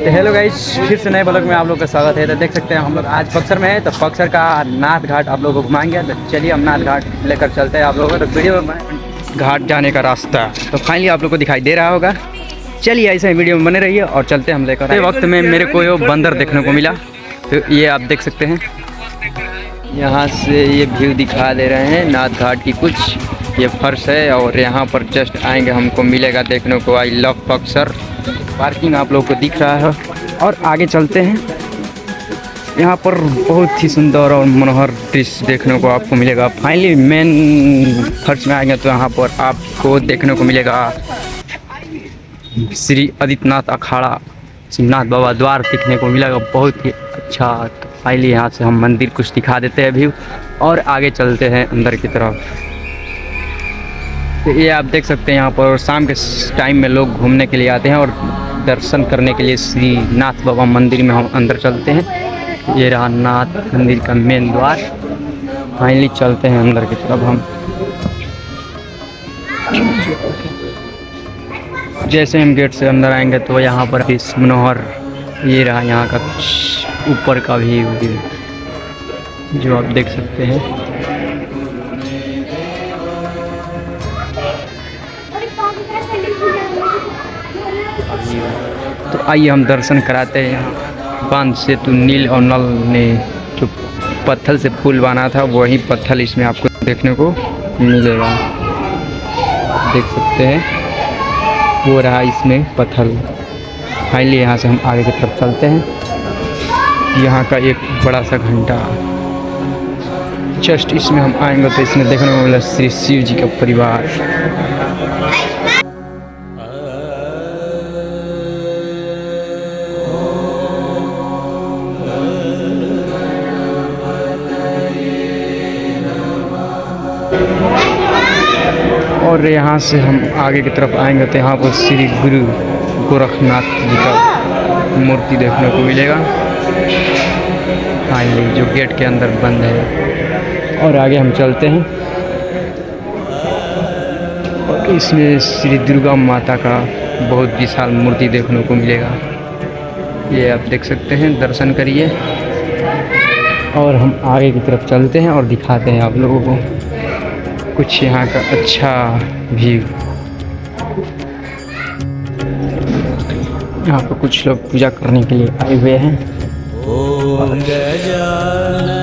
तो hello guys, फिर से नए ब्लॉग में आप लोग का स्वागत है। तो देख सकते हैं हम लोग आज बक्सर में है, तो बक्सर का नाथ घाट आप लोगों को घुमाएंगे। तो चलिए हम नाथ घाट लेकर चलते हैं आप लोगों को। तो वीडियो में घाट जाने का रास्ता तो फाइनली आप लोग को दिखाई दे रहा होगा। चलिए ऐसे ही वीडियो में बने रहिए और चलते हैं हम लेकर। इस वक्त में मेरे को ये बंदर देखने को मिला, तो ये आप देख सकते हैं। यहाँ से ये व्यू दिखा दे रहे हैं नाथ घाट की। कुछ ये फर्श है और यहाँ पर जस्ट आएंगे हमको मिलेगा देखने को आई लव बक्सर। पार्किंग आप लोग को दिख रहा है और आगे चलते हैं। यहाँ पर बहुत ही सुंदर और मनोहर दृश्य देखने को आपको मिलेगा। फाइनली मेन फर्श में आएंगे तो यहाँ पर आपको देखने को मिलेगा श्री आदित्यनाथ अखाड़ा शिवनाथ बाबा द्वार दिखने को मिलेगा, बहुत ही अच्छा। तो फाइनली यहाँ से हम मंदिर कुछ दिखा देते हैं व्यू और आगे चलते हैं अंदर की तरफ। तो ये आप देख सकते हैं यहाँ पर शाम के टाइम में लोग घूमने के लिए आते हैं और दर्शन करने के लिए श्री नाथ बाबा मंदिर में हम अंदर चलते हैं। ये रहा नाथ मंदिर का मेन द्वार। फाइनली चलते हैं अंदर की तरफ हम। जैसे हम गेट से अंदर आएंगे तो यहाँ पर इस मनोहर ये रहा यहाँ का ऊपर का भी जो आप देख सकते हैं। तो आइए हम दर्शन कराते हैं। यहाँ बांध सेतु नील और नल ने जो पत्थर से पुल बना था वही पत्थर इसमें आपको देखने को मिलेगा। देख सकते हैं वो रहा इसमें पत्थर। फाइनली यहाँ से हम आगे की तरफ चलते हैं। यहाँ का एक बड़ा सा घंटा जस्ट इसमें हम आएंगे तो इसमें देखने को मिला श्री शिव जी का परिवार। और यहाँ से हम आगे की तरफ आएंगे तो यहाँ पर श्री गुरु गोरखनाथ जी का मूर्ति देखने को मिलेगा। फाइनली जो गेट के अंदर बंद है और आगे हम चलते हैं और इसमें श्री दुर्गा माता का बहुत विशाल मूर्ति देखने को मिलेगा। ये आप देख सकते हैं, दर्शन करिए और हम आगे की तरफ चलते हैं और दिखाते हैं आप लोगों को कुछ यहाँ का अच्छा व्यू। यहाँ पर कुछ लोग पूजा करने के लिए आए हुए हैं। ओम गजानन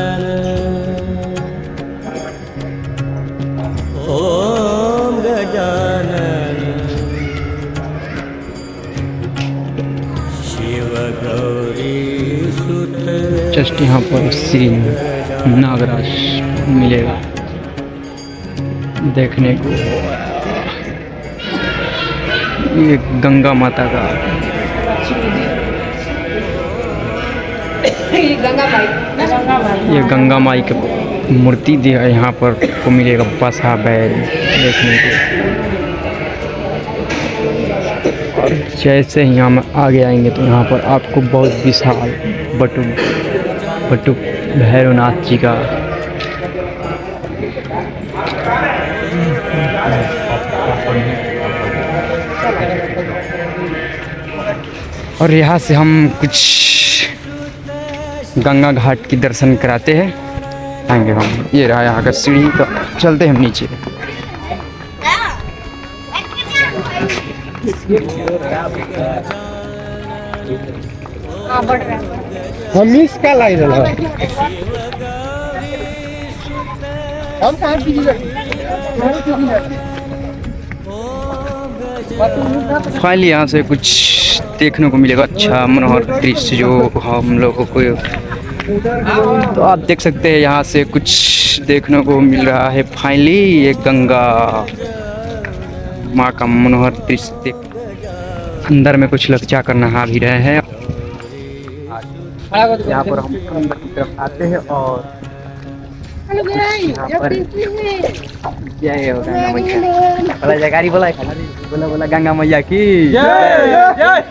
ओम गजानन शिव गौरी सुत। जस्ट यहाँ पर श्री नागराज मिलेगा देखने को। ये गंगा माता का ये गंगा माई की मूर्ति दिया यहाँ पर को मिलेगा बसा बैल देखने को। और जैसे ही हम आगे आएंगे तो यहाँ पर आपको बहुत विशाल बटुक भैरवनाथ जी का और यहाँ से हम कुछ गंगा घाट की दर्शन कराते हैं आएंगे हम। ये रहा यहाँ का सीढ़ी, तो चलते हैं हम नीचे। हम इसका लाइन फाइनली यहाँ से कुछ देखने को मिलेगा अच्छा मनोहर दृश्य जो हम लोगों को। तो आप देख सकते हैं यहाँ से कुछ देखने को मिल रहा है। फाइनली ये गंगा माँ का मनोहर दृश्य अंदर में कुछ लोग क्या करना नहा भी रहे हैं। यहाँ पर हम अंदर की तरफ आते हैं और यहाँ पर जय हो गंगा मैया। बोला जयकारी बोला गंगा मैया की जय।